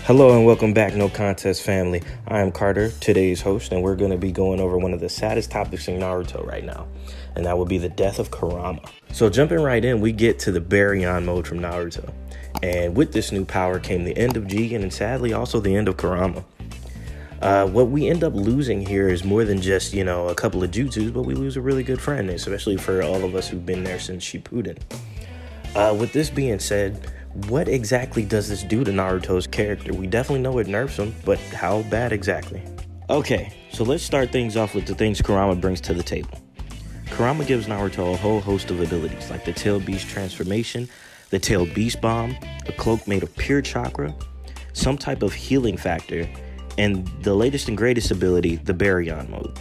Hello and welcome back, No Contest family. I am Carter, today's host, and we're going to be going over one of the saddest topics in Naruto right now, and that would be the death of Kurama. So jumping right in, we get to the Baryon mode from Naruto, and with this new power came the end of Jigen and sadly also the end of Kurama. What we end up losing here is more than just, a couple of jutsus, but we lose a really good friend, especially for all of us who've been there since Shippuden. With this being said, what exactly does this do to Naruto's character? We definitely know it nerfs him, but how bad exactly? Okay, so let's start things off with the things Kurama brings to the table. Kurama gives Naruto a whole host of abilities, like the Tail Beast transformation, the Tail Beast Bomb, a cloak made of pure chakra, some type of healing factor, and the latest and greatest ability, the Baryon mode.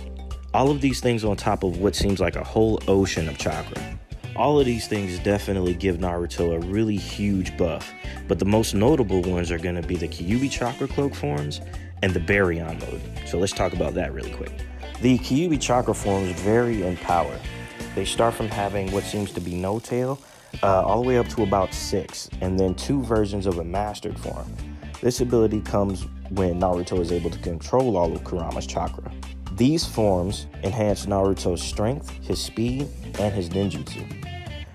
All of these things on top of what seems like a whole ocean of chakra. All of these things definitely give Naruto a really huge buff, but the most notable ones are going to be the Kyuubi chakra cloak forms and the Baryon mode. So let's talk about that really quick. The Kyuubi chakra forms vary in power. They start from having what seems to be no tail, all the way up to about 6, and then 2 versions of a mastered form. This ability comes when Naruto is able to control all of Kurama's chakra. These forms enhance Naruto's strength, his speed, and his ninjutsu.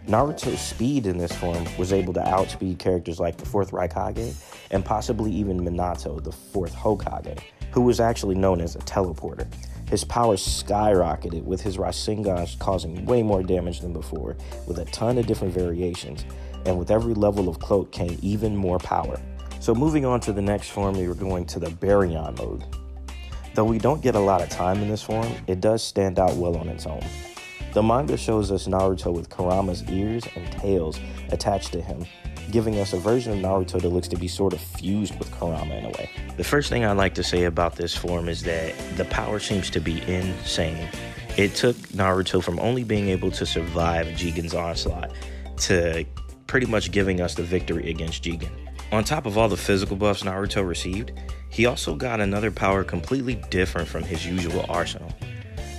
Naruto's speed in this form was able to outspeed characters like the 4th Raikage and possibly even Minato, the 4th Hokage, who was actually known as a teleporter. His power skyrocketed, with his Rasengan causing way more damage than before, with a ton of different variations, and with every level of cloak came even more power. So moving on to the next form, we were going to the Baryon mode. Though we don't get a lot of time in this form, it does stand out well on its own. The manga shows us Naruto with Kurama's ears and tails attached to him, giving us a version of Naruto that looks to be sort of fused with Kurama in a way. The first thing I'd like to say about this form is that the power seems to be insane. It took Naruto from only being able to survive Jigen's onslaught to pretty much giving us the victory against Jigen. On top of all the physical buffs Naruto received, he also got another power completely different from his usual arsenal.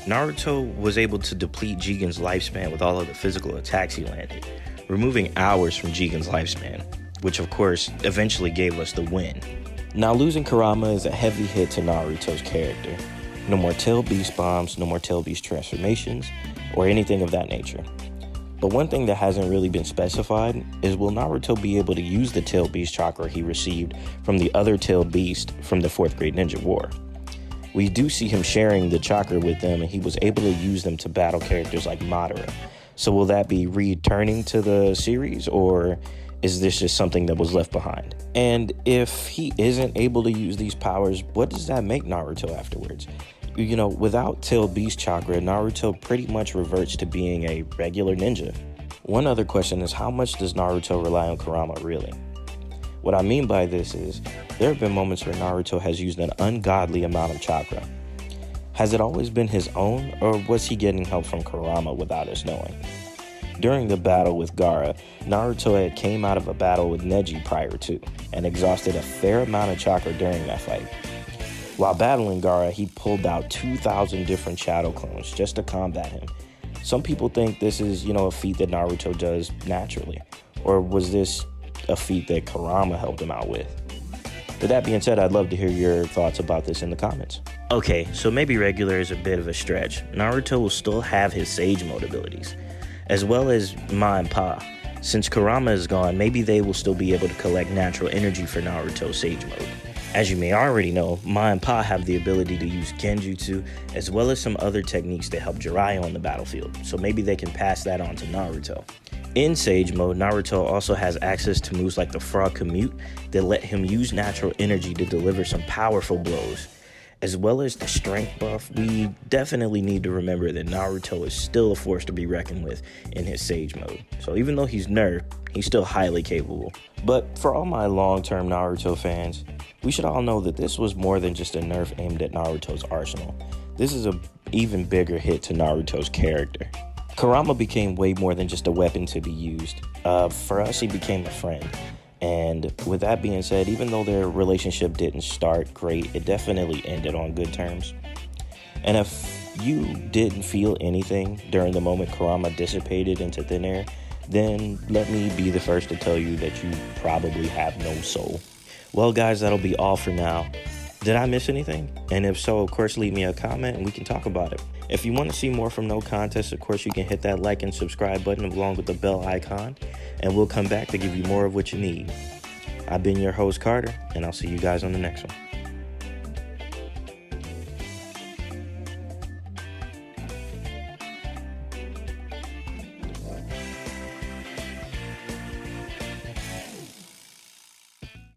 Naruto was able to deplete Jigen's lifespan with all of the physical attacks he landed, removing hours from Jigen's lifespan, which of course eventually gave us the win. Now losing Kurama is a heavy hit to Naruto's character. No more Tail Beast bombs, no more Tail Beast transformations, or anything of that nature. But one thing that hasn't really been specified is, will Naruto be able to use the Tail Beast chakra he received from the other Tail Beast from the 4th Great Ninja War? We do see him sharing the chakra with them, and he was able to use them to battle characters like Madara. So will that be returning to the series, or is this just something that was left behind? And if he isn't able to use these powers, what does that make Naruto afterwards? Without Tail Beast chakra, Naruto pretty much reverts to being a regular ninja. One other question is, how much does Naruto rely on Kurama really? What I mean by this is, there have been moments where Naruto has used an ungodly amount of chakra. Has it always been his own, or was he getting help from Kurama without us knowing? During the battle with Gaara, Naruto had came out of a battle with Neji prior to, and exhausted a fair amount of chakra during that fight. While battling Gaara, he pulled out 2,000 different shadow clones just to combat him. Some people think this is, a feat that Naruto does naturally. Or was this a feat that Kurama helped him out with? With that being said, I'd love to hear your thoughts about this in the comments. Okay, so maybe regular is a bit of a stretch. Naruto will still have his Sage Mode abilities, as well as Ma and Pa. Since Kurama is gone, maybe they will still be able to collect natural energy for Naruto's Sage Mode. As you may already know, Ma and Pa have the ability to use Genjutsu, as well as some other techniques that help Jiraiya on the battlefield, so maybe they can pass that on to Naruto. In Sage Mode, Naruto also has access to moves like the Frog Commute that let him use natural energy to deliver some powerful blows. As well as the strength buff, we definitely need to remember that Naruto is still a force to be reckoned with in his Sage Mode. So even though he's nerfed, he's still highly capable. But for all my long-term Naruto fans, we should all know that this was more than just a nerf aimed at Naruto's arsenal. This is an even bigger hit to Naruto's character. Kurama became way more than just a weapon to be used. For us, he became a friend. And with that being said, even though their relationship didn't start great, it definitely ended on good terms. And if you didn't feel anything during the moment Kurama dissipated into thin air, then let me be the first to tell you that you probably have no soul. Well, guys, that'll be all for now. Did I miss anything? And if so, of course, leave me a comment and we can talk about it. If you want to see more from No Contest, of course, you can hit that like and subscribe button along with the bell icon, and we'll come back to give you more of what you need. I've been your host, Carter, and I'll see you guys on the next one.